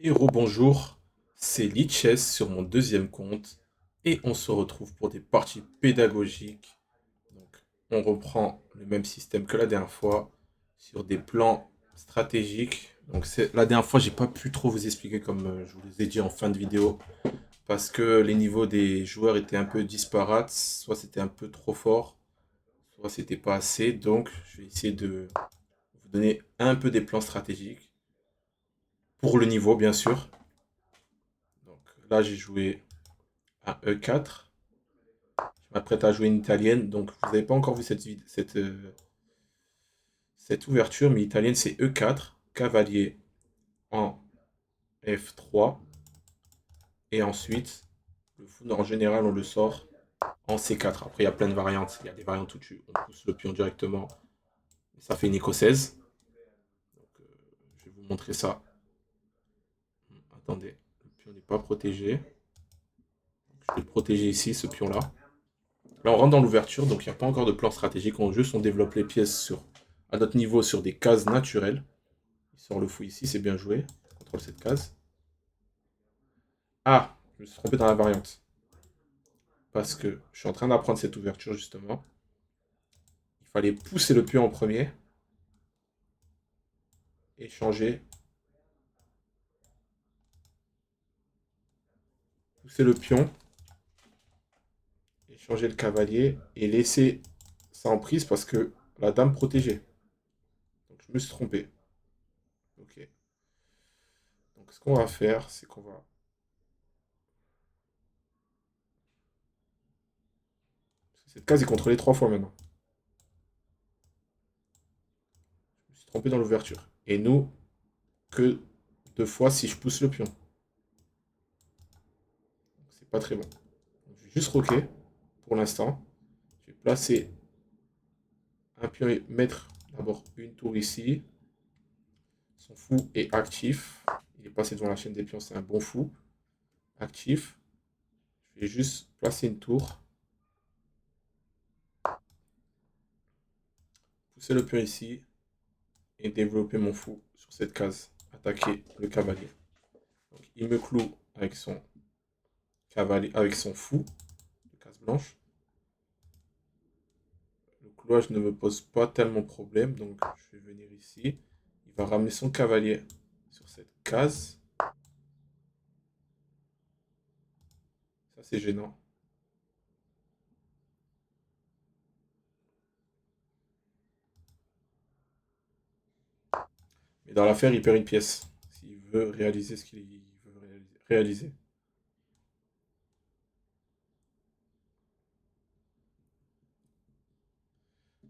Et rebonjour, c'est Lichess sur mon deuxième compte et on se retrouve pour des parties pédagogiques. Donc, on reprend le même système que la dernière fois sur des plans stratégiques. Donc, la dernière fois, j'ai pas pu trop vous expliquer comme je vous les ai dit en fin de vidéo parce que les niveaux des joueurs étaient un peu disparates, soit c'était un peu trop fort, soit c'était pas assez. Donc, je vais essayer de vous donner un peu des plans stratégiques pour le niveau, bien sûr. Donc là, j'ai joué à E4. Je m'apprête à jouer une italienne. Donc, vous n'avez pas encore vu cette ouverture, mais italienne, c'est E4, cavalier en F3. Et ensuite, le fou, en général, on le sort en C4. Après, il y a plein de variantes. Il y a des variantes où on pousse le pion directement. Ça fait une écossaise. Donc, je vais vous montrer ça. Attendez, le pion n'est pas protégé. Je vais le protéger ici, ce pion-là. Là, on rentre dans l'ouverture, donc il n'y a pas encore de plan stratégique. On développe les pièces à notre niveau sur des cases naturelles. Il sort le fou ici, c'est bien joué. On contrôle cette case. Ah, je me suis trompé dans la variante. Parce que je suis en train d'apprendre cette ouverture, justement. Il fallait pousser le pion en premier. Et changer. Pousser le pion. Et changer le cavalier. Et laisser ça en prise parce que la dame protégée. Donc je me suis trompé. Ok. Donc ce qu'on va faire, c'est qu'on va... Cette case est contrôlée 3 fois maintenant. Je me suis trompé dans l'ouverture. Et nous, que 2 fois si je pousse le pion. C'est pas très bon. Donc, je vais juste roquer pour l'instant. Je vais placer un pion et mettre d'abord une tour ici. Son fou est actif. Il est passé devant la chaîne des pions, c'est un bon fou. Actif. Je vais juste placer une tour. Pousser le pion ici. Et développer mon fou sur cette case. Attaquer le cavalier. Donc, il me cloue avec son cavalier, avec son fou. De case blanche. Le clouage ne me pose pas tellement de problème. Donc, je vais venir ici. Il va ramener son cavalier sur cette case. Ça, c'est gênant. Mais dans l'affaire, il perd une pièce. S'il veut réaliser ce qu'il veut réaliser.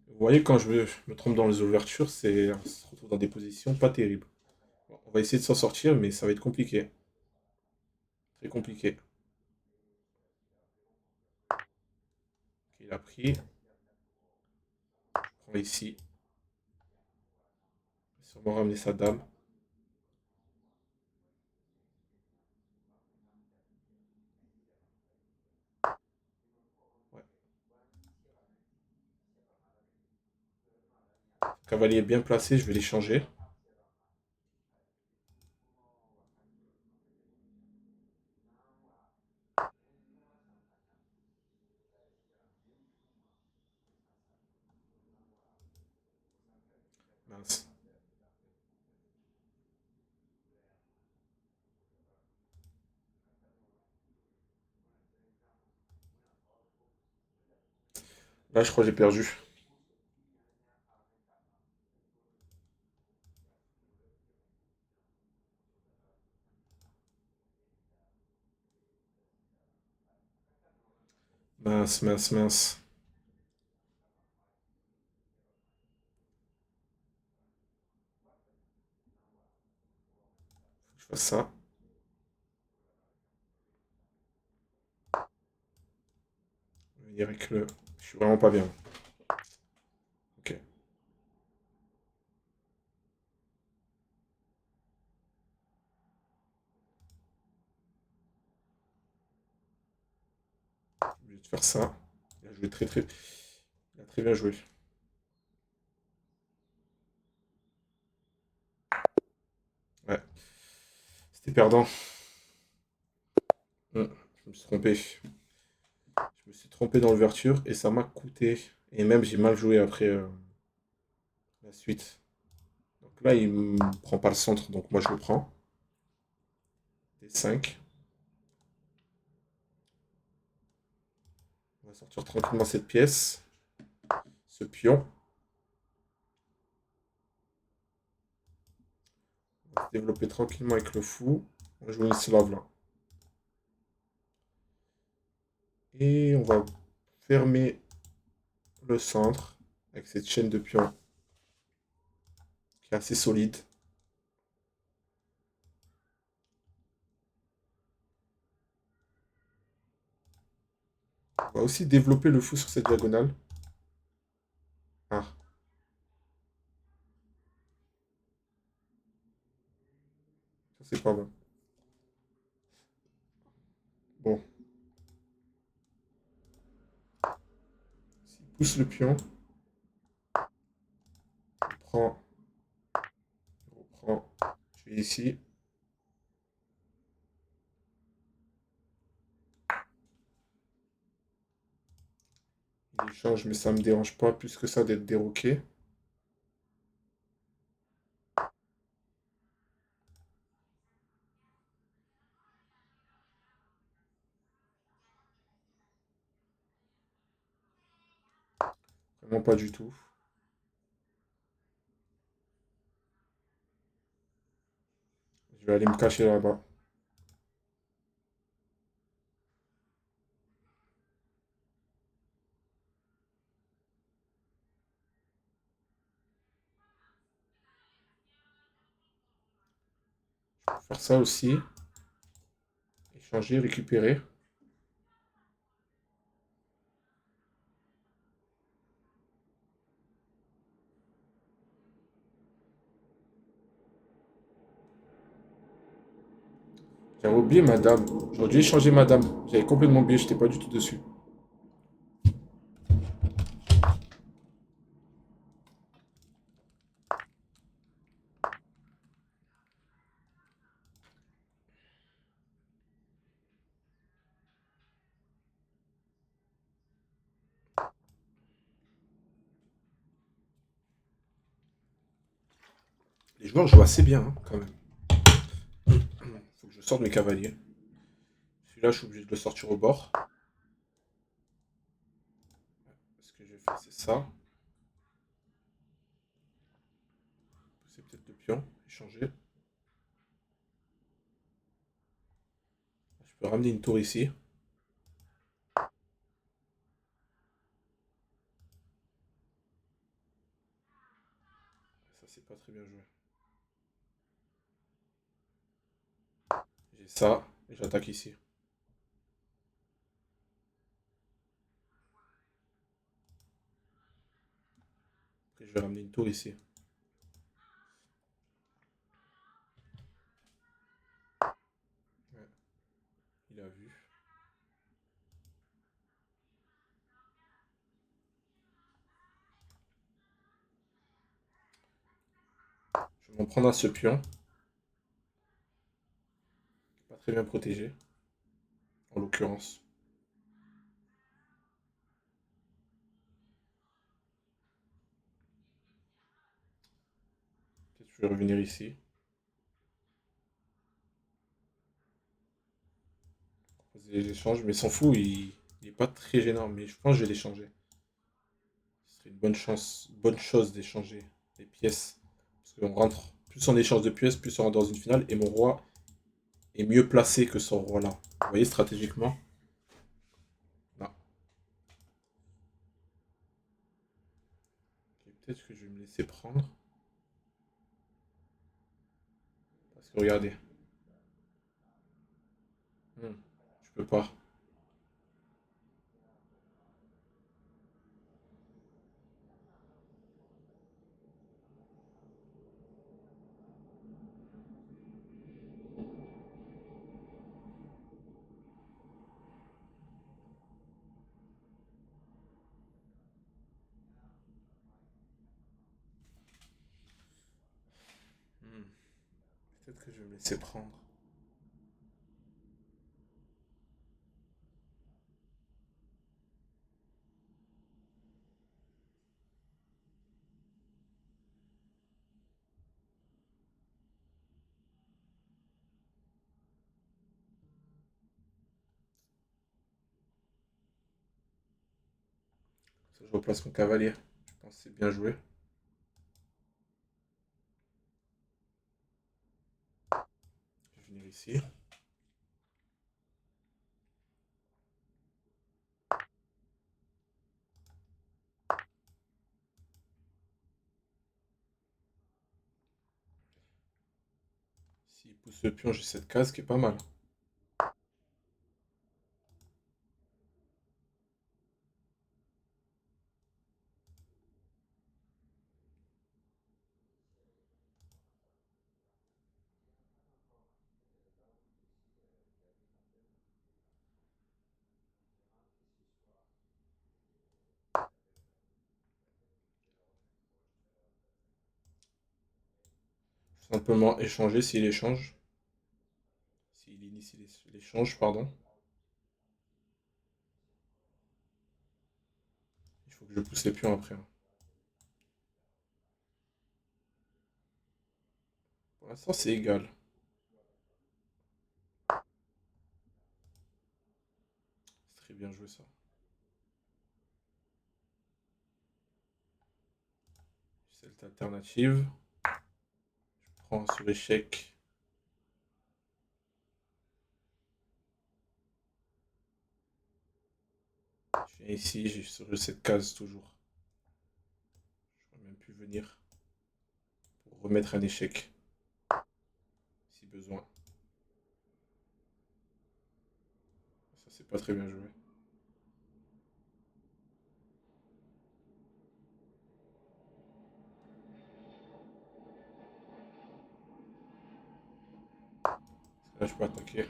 Vous voyez, quand je me trompe dans les ouvertures, on se retrouve dans des positions pas terribles. Bon, on va essayer de s'en sortir, mais ça va être compliqué. Très compliqué. Ok, il a pris. Je prends ici. Il va sûrement ramener sa dame. Ouais. Le cavalier est bien placé, je vais les changer. Mince. Là, je crois que j'ai perdu. Mince, mince, mince. Je fais ça. Je dirais que je suis vraiment pas bien. Ok. Je vais te faire ça. Il a joué Il a très bien joué. Ouais. C'était perdant. Je me suis trompé. Je me suis trompé dans l'ouverture et ça m'a coûté. Et même, j'ai mal joué après la suite. Donc là, il me prend pas le centre, donc moi je le prends. D5. On va sortir tranquillement cette pièce. Ce pion. On va se développer tranquillement avec le fou. On va jouer une slave là. Et on va fermer le centre avec cette chaîne de pions qui est assez solide. On va aussi développer le fou sur cette diagonale. Ah, ça c'est pas bon. Bon, s'il pousse le pion, je prends, je reprends, je vais ici. Il échange, mais ça me dérange pas plus que ça d'être déroqué. Vraiment pas du tout. Je vais aller me cacher là-bas. Je peux faire ça aussi. Échanger, récupérer. J'avais oublié madame. J'aurais dû échanger madame. J'avais complètement oublié, j'étais pas du tout dessus. Les joueurs jouent assez bien, hein, quand même. Faut que je sorte mes cavaliers. Celui-là, je suis obligé de le sortir au bord. Ce que je vais faire, c'est ça. C'est peut-être le pion. Échanger. Je peux ramener une tour ici. Ça, c'est pas très bien joué. J'ai ça. Et j'attaque ici. Après, je vais ramener une tour ici. Ouais, il a vu. Je vais m'en prendre à ce pion. Pas très bien protégé. En l'occurrence. Peut-être que je vais revenir ici. Proposer les échanges. Mais s'en fout, il est pas très gênant. Mais je pense que je vais l'échanger. Ce serait une bonne chose d'échanger les pièces. Parce qu'on rentre, plus on échange de pièces, plus on rentre dans une finale. Et mon roi est mieux placé que son roi là. Vous voyez, stratégiquement. Non. Ok, peut-être que je vais me laisser prendre. Parce que regardez. Je peux pas. Hmm, peut-être que je vais me laisser prendre. Ça, je replace mon cavalier. Je pense que c'est bien joué. Je vais venir ici. S'il pousse le pion, j'ai cette case qui est pas mal. Simplement échanger s'il échange. S'il initie l'échange, pardon. Il faut que je pousse les pions après, hein. Pour l'instant, c'est égal. C'est très bien joué ça. Cette alternative. Je prends sur échec. Je viens ici, j'ai sur cette case toujours. J'aurais même pu venir pour remettre un échec, si besoin. Ça, c'est pas très bien joué. Là, je peux attaquer.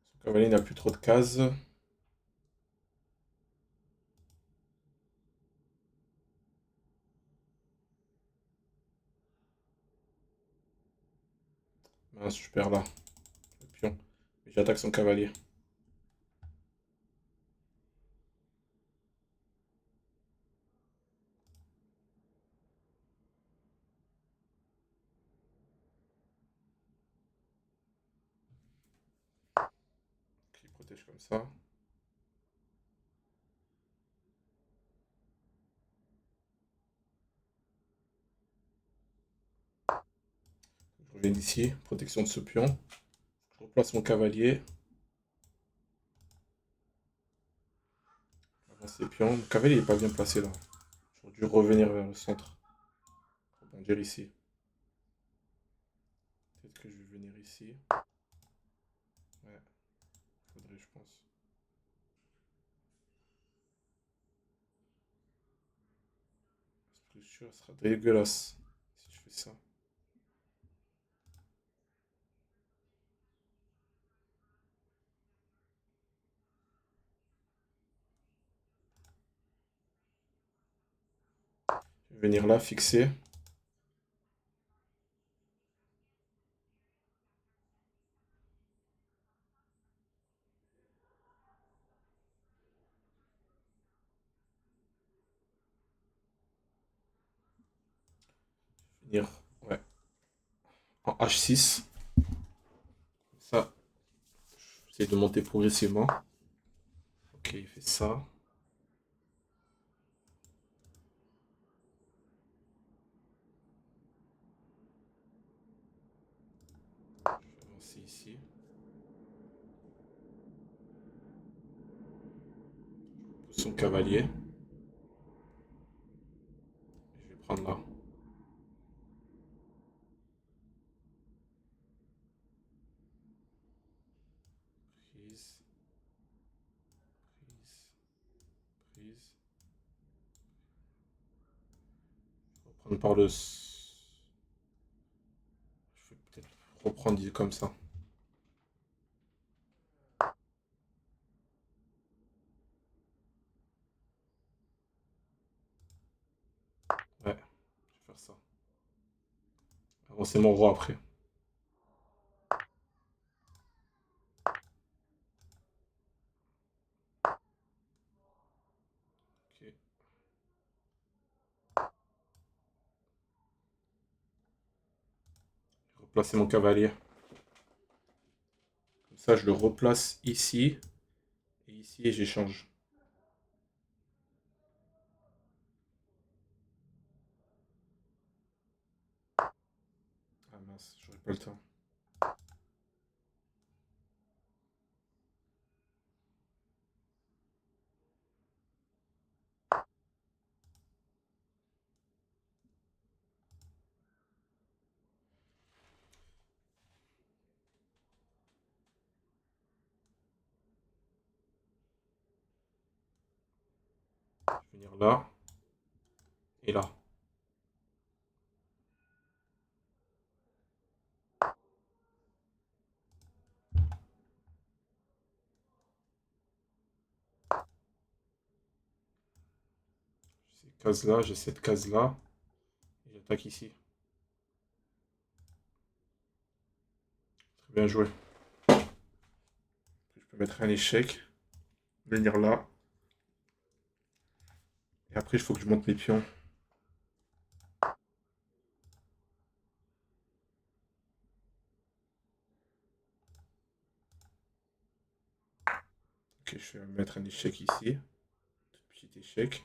Son cavalier n'a plus trop de cases. Mince, je perds là, le pion. Mais j'attaque son cavalier. Ok, il protège comme ça. Je reviens ici, protection de ce pion. Je replace mon cavalier. Avance les pions. Mon cavalier n'est pas bien placé là. J'aurais dû revenir vers le centre. Rebondir ici. Peut-être que je vais venir ici. Ouais, faudrait, je pense. La structure sera dégueulasse si je fais ça. Je vais venir là, fixer. Venir, ouais, en H6. Ça, j'essaie de monter progressivement. Ok, il fait ça. Je vais avancer ici. Pousse son cavalier. Je vais prendre là. Prise, prise, prise. Reprendre par le. Je vais peut-être reprendre comme ça. Ouais, je vais faire ça. Avancer mon roi après. Ok. placer mon cavalier. Comme ça, je le replace ici. Et ici, et j'échange. Ah mince, j'aurais pas le temps. Je vais venir là et là. J'ai cette case-là, j'ai cette case-là. Et j'attaque ici. Très bien joué. Je peux mettre un échec. Venir là. Et après, il faut que je monte mes pions. Ok, je vais mettre un échec ici. Petit échec.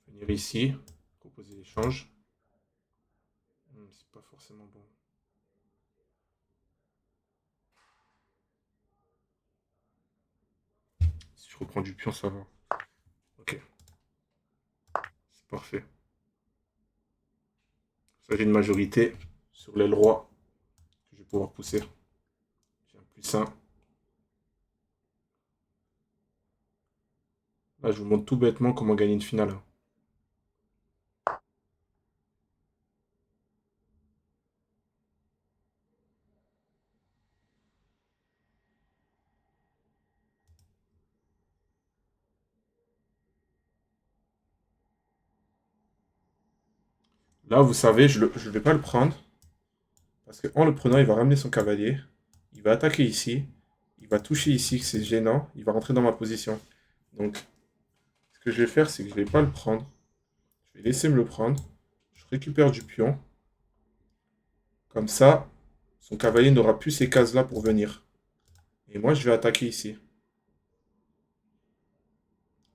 Venir ici. Proposer l'échange. C'est pas forcément bon. Si je reprends du pion, ça va. Ok, c'est parfait. Ça, j'ai une majorité sur l'aile roi que je vais pouvoir pousser. J'ai un plus 1. Là, je vous montre tout bêtement comment gagner une finale. Là, vous savez, je ne vais pas le prendre. Parce qu'en le prenant, il va ramener son cavalier. Il va attaquer ici. Il va toucher ici, que c'est gênant. Il va rentrer dans ma position. Donc, ce que je vais faire, c'est que je ne vais pas le prendre. Je vais laisser me le prendre. Je récupère du pion. Comme ça, son cavalier n'aura plus ces cases-là pour venir. Et moi, je vais attaquer ici.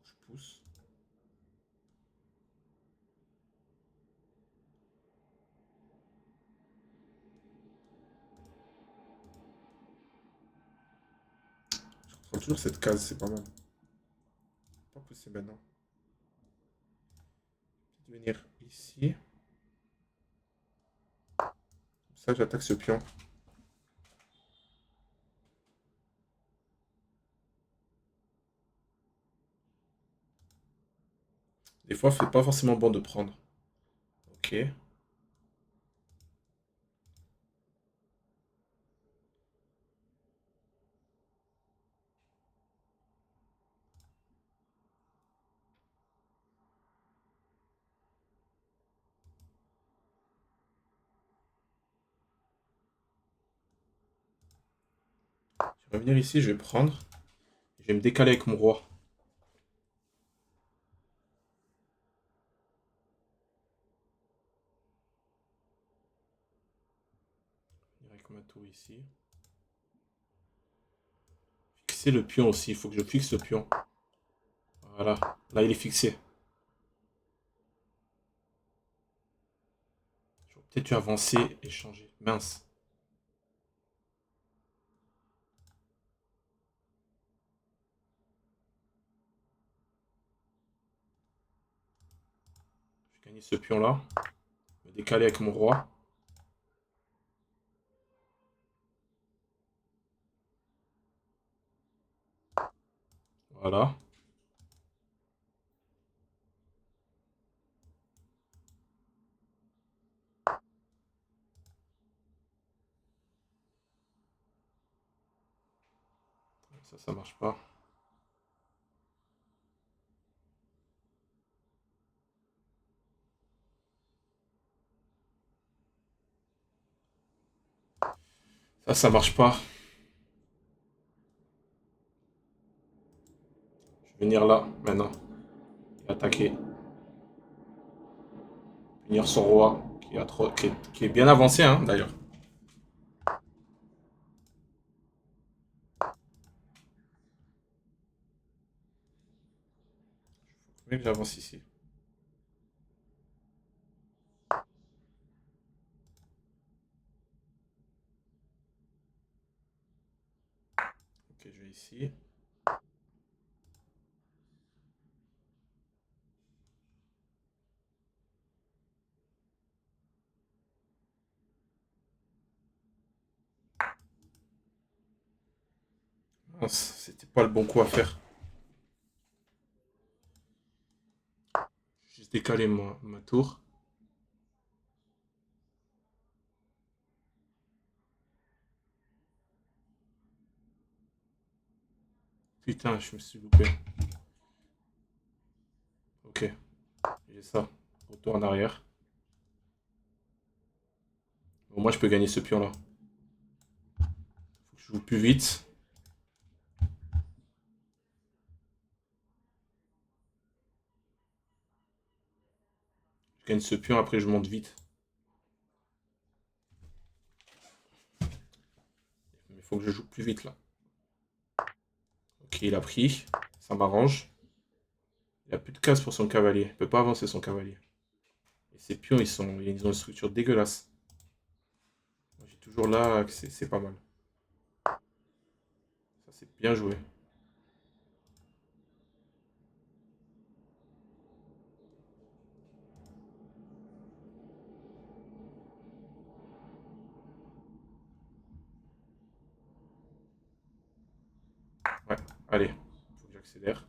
Je pousse. Je contrôle toujours cette case, c'est pas mal. Pas pousser maintenant. Je vais venir ici. Comme ça, j'attaque ce pion. Des fois, c'est pas forcément bon de prendre. Ok. Je vais revenir ici, je vais prendre. Je vais me décaler avec mon roi. Avec ma tour ici. Fixer le pion aussi. Il faut que je fixe le pion. Voilà. Là, il est fixé. J'aurais peut-être dû avancer et changer. Mince. Je vais gagner ce pion-là. Me décaler avec mon roi. Voilà. Ça marche pas. Là, ça marche pas. Je vais venir là, maintenant. Et attaquer. Punir son roi, qui est bien avancé, hein, d'ailleurs. Mais que j'avance ici. Ok, je vais ici. Mince, c'était pas le bon coup à faire. Juste décaler ma tour. Putain, je me suis loupé. Ok, j'ai ça. Retour en arrière. Bon, moi, je peux gagner ce pion-là. Faut que je joue plus vite. Je gagne ce pion, après je monte vite. Mais il faut que je joue plus vite là. Ok, il a pris. Ça m'arrange. Il a plus de cases pour son cavalier. Il peut pas avancer son cavalier. Et ces pions, ils ont une structure dégueulasse. J'ai toujours là que c'est pas mal. Ça, c'est bien joué. Ouais, allez. Faut que j'accélère.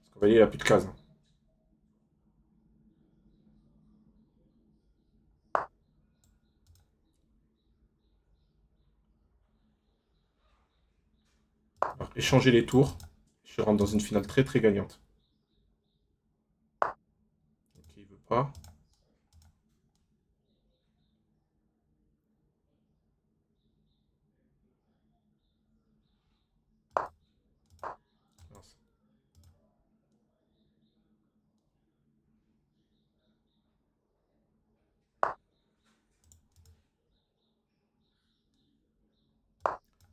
Son cavalier, il a plus de cases, hein. Alors, échanger les tours. Je rentre dans une finale très très gagnante. Ok, il veut pas. Mince.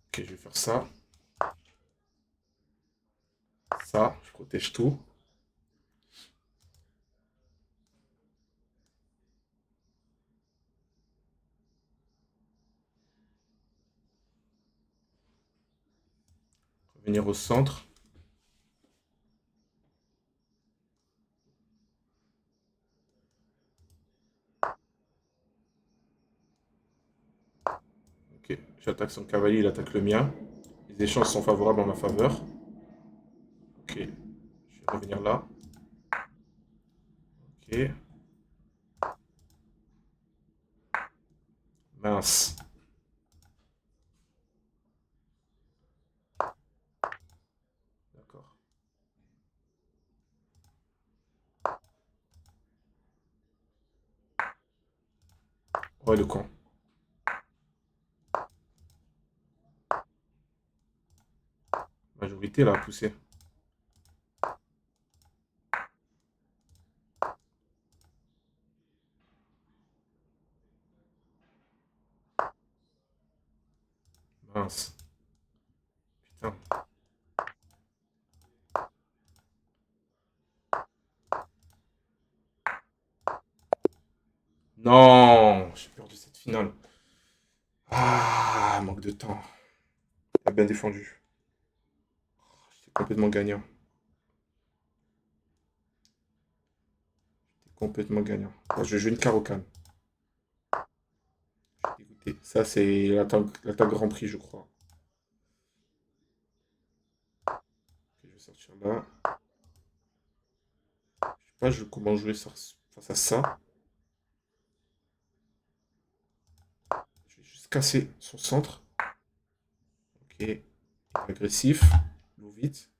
Ok, je vais faire ça. Ça, je protège tout. Revenir au centre. Ok, j'attaque son cavalier, il attaque le mien. Les échanges sont favorables en ma faveur. Ok, je vais revenir là. Ok, mince. D'accord. Ouais, le camp. Majorité là, poussé. Mince. Putain. Non, j'ai perdu cette finale. Ah, manque de temps. T'as bien défendu. J'étais complètement gagnant. J'étais complètement gagnant. Ah, je joue une carocane. Écoutez, ça c'est l'attaque Grand Prix, je crois. Ok, je vais sortir là. Je sais pas comment jouer face à ça. Je vais juste casser son centre. Ok. Il est agressif. Loue vite.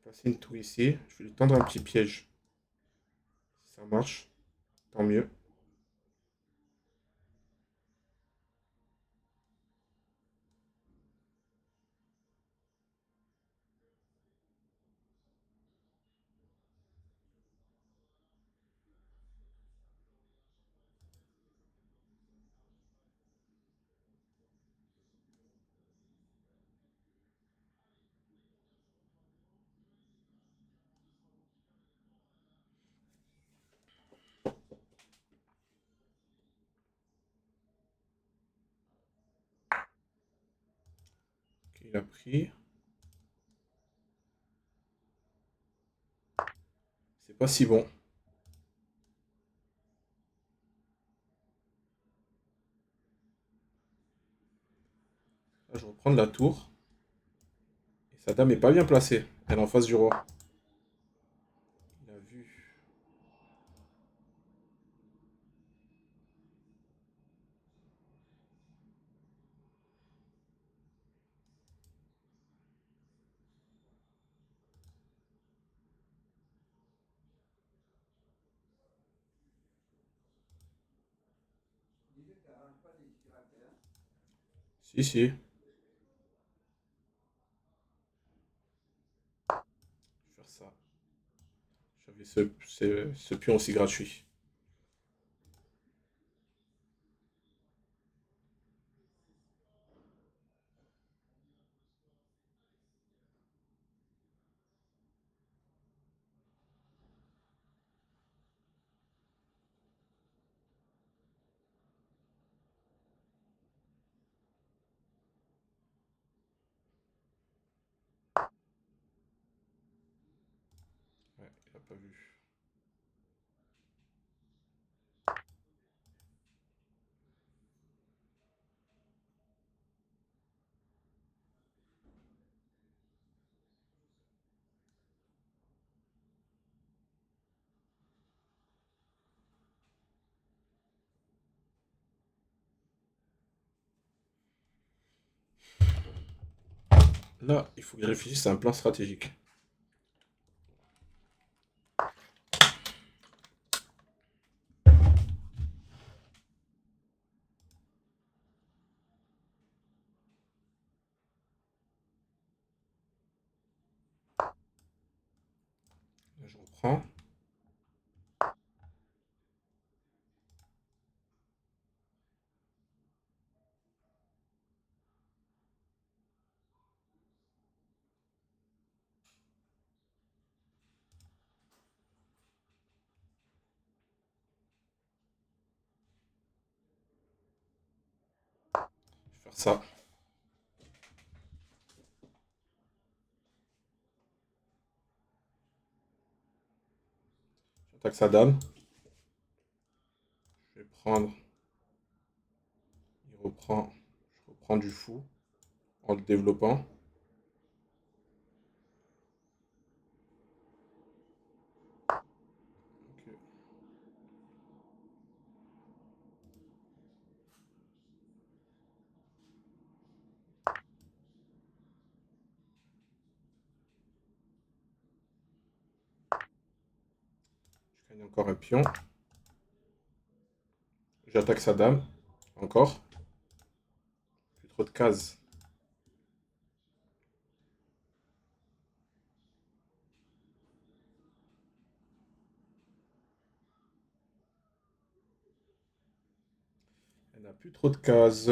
placer une tour ici. Je vais lui tendre un petit piège. Si ça marche, tant mieux. Ok, il a pris. C'est pas si bon. Là, je reprends de la tour. Et sa dame est pas bien placée. Elle est en face du roi. Il a vu. Si, si. Je vais faire ça. J'avais ce pion aussi gratuit. Ouais, il a pas vu. Là, il faut que je réfléchisse à un plan stratégique. Là, je reprends. Je vais faire ça. J'attaque sa dame. Je vais prendre. Il reprend. Je reprends du fou en le développant. Ok. Je gagne encore un pion. J'attaque sa dame. Encore. Plus trop de cases. Elle n'a plus trop de cases.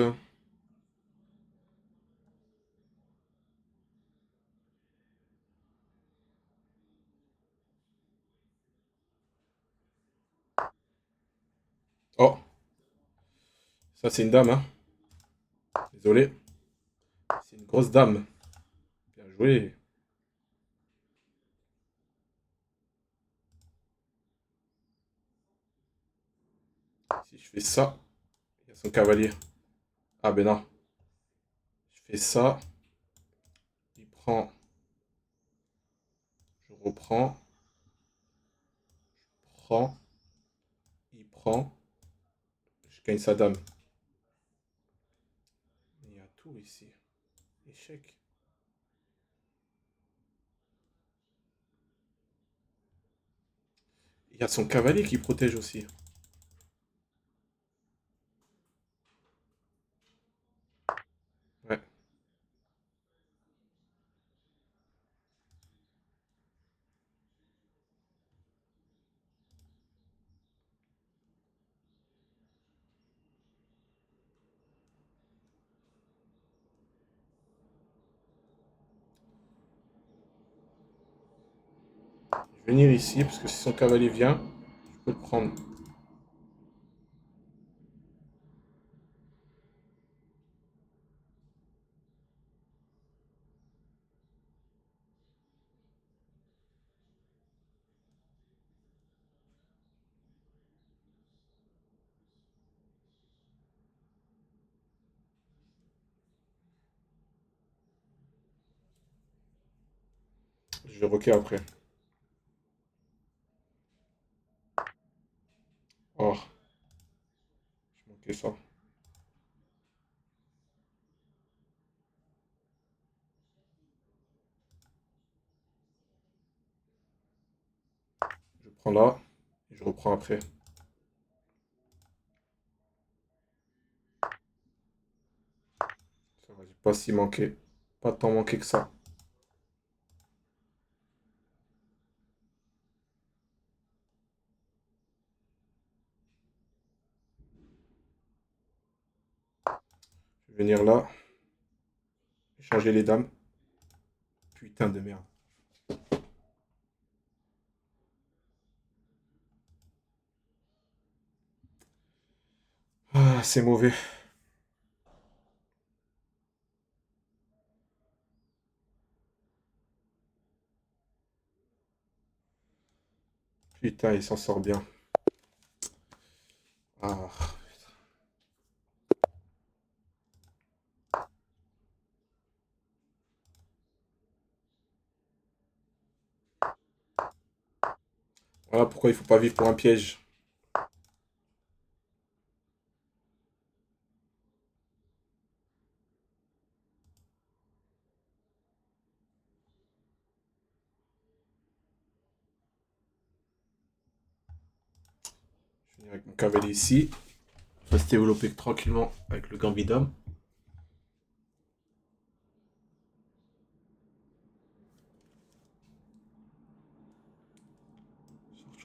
Oh, ça c'est une dame, hein. Désolé. C'est une grosse dame. Bien joué. Si je fais ça, il y a son cavalier. Ah ben non. Je fais ça. Il prend. Je reprends. Prends. Il prend. Je gagne sa dame. Il y a tour ici. Échec. Il y a son cavalier qui protège aussi. Ouais, je vais venir ici, parce que si son cavalier vient, je peux le prendre. Je vais roquer après. Oh, je manquais ça. Je prends là, et je reprends après. Ça va, j'ai pas si manqué. Pas tant manqué que ça. Je vais venir là, changer les dames. Putain de merde. Ah, c'est mauvais. Putain, il s'en sort bien. Ah, voilà pourquoi il faut pas vivre pour un piège. Je vais venir avec mon cavalier ici. On va se développer tranquillement avec le gambit d'homme.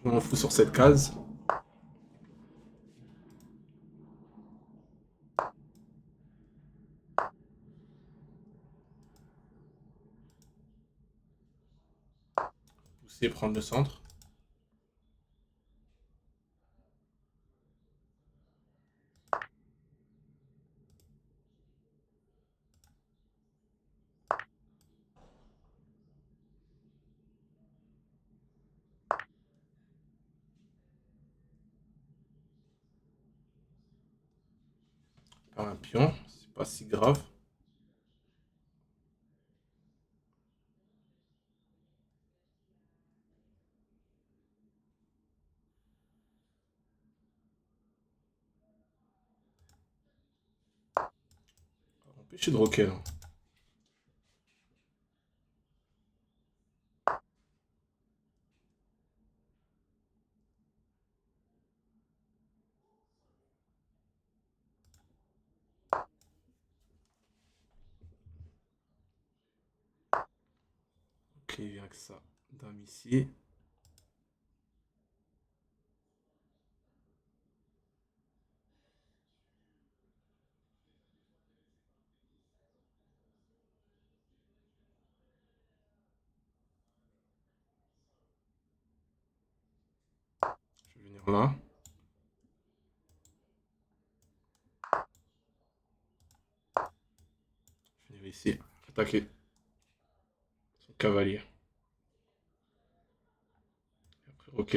Je m'en fous sur cette case. Pousser, prendre le centre. Par un pion. C'est pas si grave. Empêcher de roquer là. Ok, il vient que ça. Dame ici. Je vais venir là. Je vais venir ici. Attaquer son cavalier. Après, ok.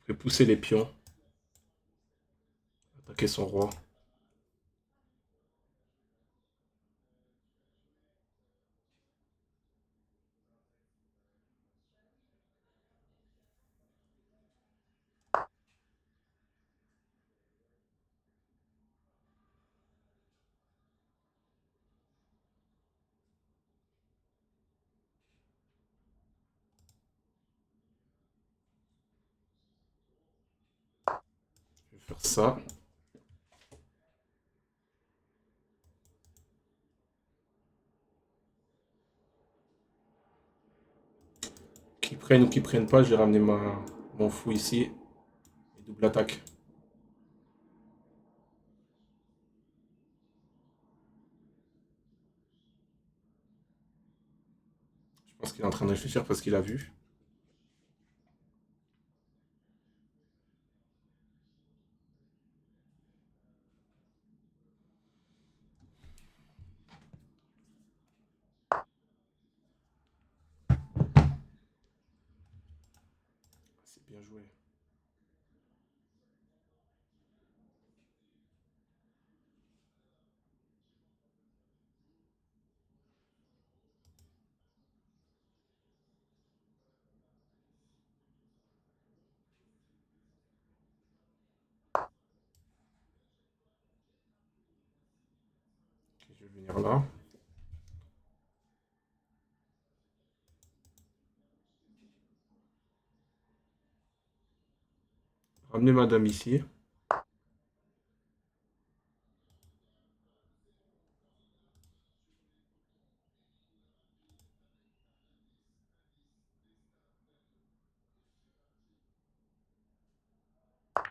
Après, pousser les pions. Attaquer son roi. faire ça. Qu'ils prennent ou qu'ils prennent pas, j'ai ramené mon fou ici. Et double attaque. Je pense qu'il est en train de réfléchir parce qu'il a vu. C'est bien joué. Ok, je vais venir là. Ramener madame ici. Ah,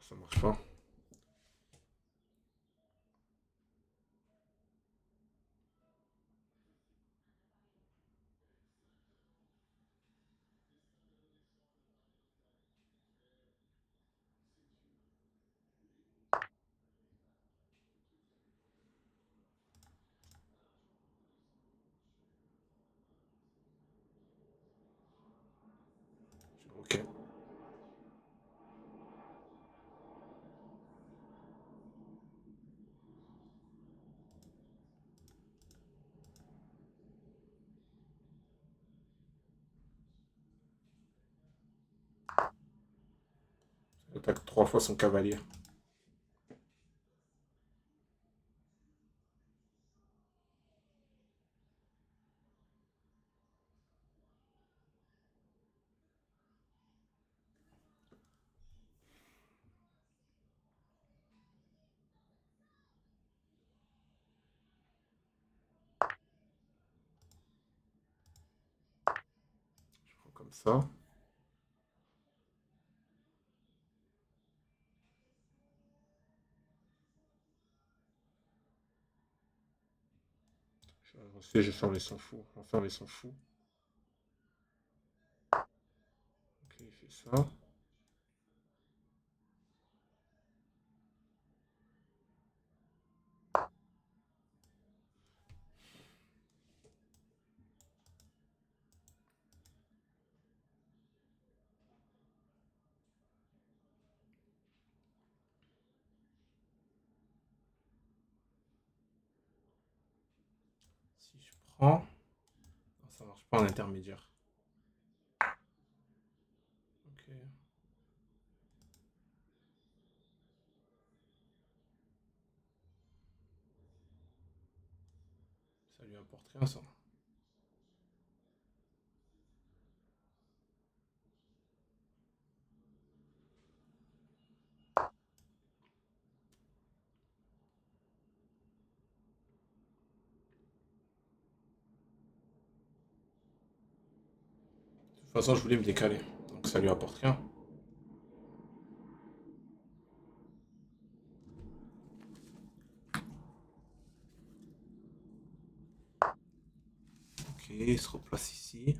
ça marche pas. Ok. Il attaque 3 fois son cavalier. Comme ça. Je vais fermer son fou. On va fermer son fou. Ok, il fait ça. Si je prends. Non, ça marche pas en intermédiaire. Ok. Ça lui apporte rien, ça. De toute façon, je voulais me décaler. Donc ça lui apporte rien. Ok, il se replace ici.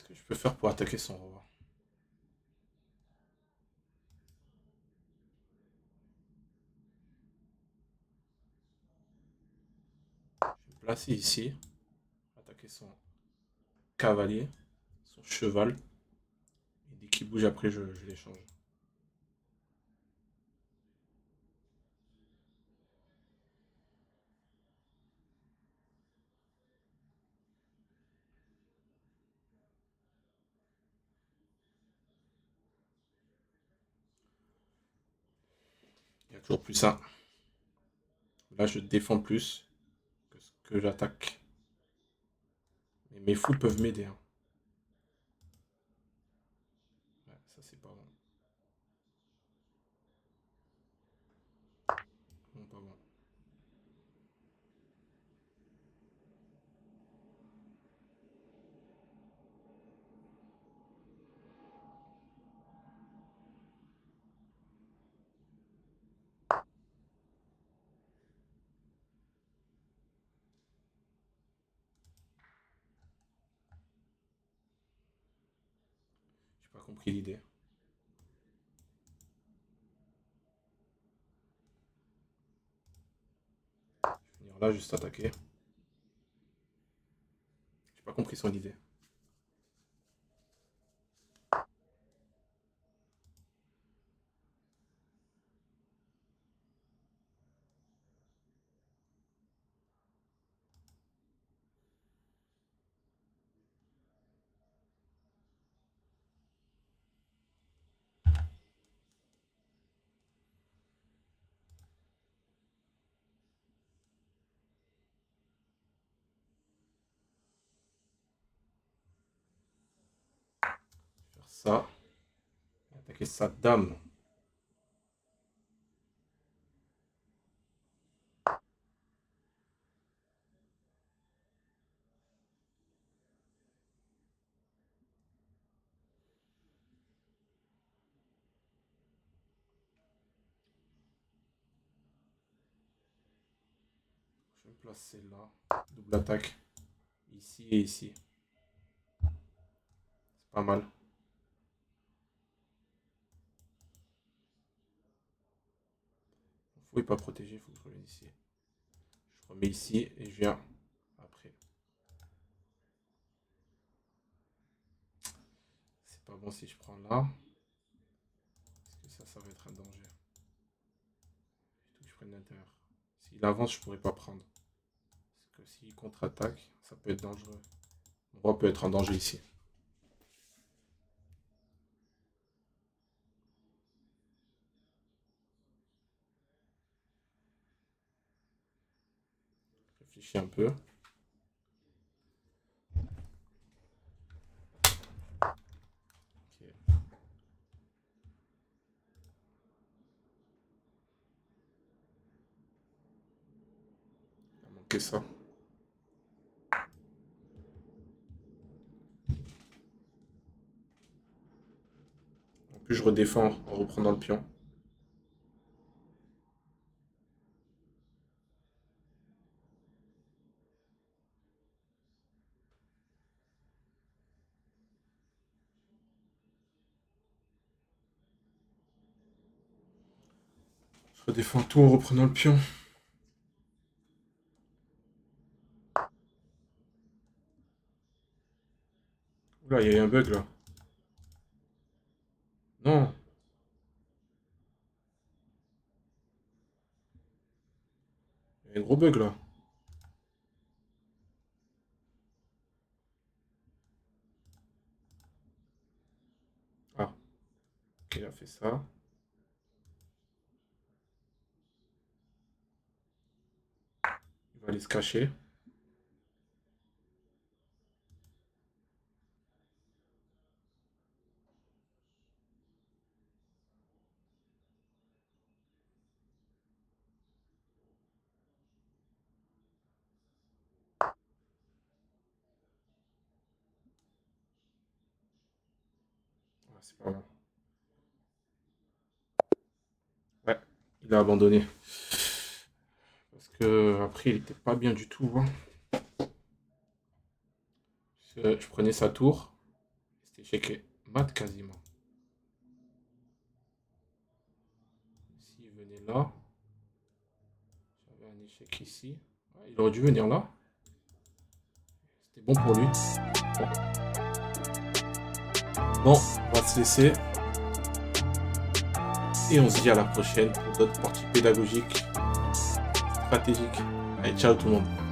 Qu'est-ce que je peux faire pour attaquer son roi? Je vais me placer ici. Attaquer son cavalier, son cheval. Et dès qu'il bouge après, je l'échange. y a toujours plus ça. Là, je défends plus que ce que j'attaque. Mais mes foules peuvent m'aider, hein. Ouais, ça, c'est pas bon. Non, pas bon. J'ai pas compris l'idée. Je vais venir là, juste attaquer. J'ai pas compris son idée. Faire ça. Attaquer sa dame. Je vais me placer là. Double attaque. Ici et ici. C'est pas mal. Mon fou est pas protégé, il faut que je revienne ici. Je remets ici et je viens après. C'est pas bon si je prends là. Parce que ça va être un danger. Il faut que je prenne l'intérieur. S'il avance, je pourrais pas prendre. Parce que s'il contre-attaque, ça peut être dangereux. Mon roi peut être en danger ici. Réfléchis un peu. Ok. Il a manqué ça. En plus, je redéfends en reprenant le pion. Je redéfends tout en reprenant le pion. Oula, il y a eu un bug là. Non, il y a un gros bug là. Ah, ok, il a fait ça. Il va aller se cacher. Ah, c'est pas bon. Ouais, il a abandonné. Parce que après, il était pas bien du tout, hein. Je prenais sa tour. C'était échec mat quasiment. S'il venait là, j'avais un échec ici. Ouais, il aurait dû venir là. C'était bon pour lui. Bon, on va se laisser. Et on se dit à la prochaine pour d'autres parties pédagogiques, stratégiques. Allez, ciao tout le monde.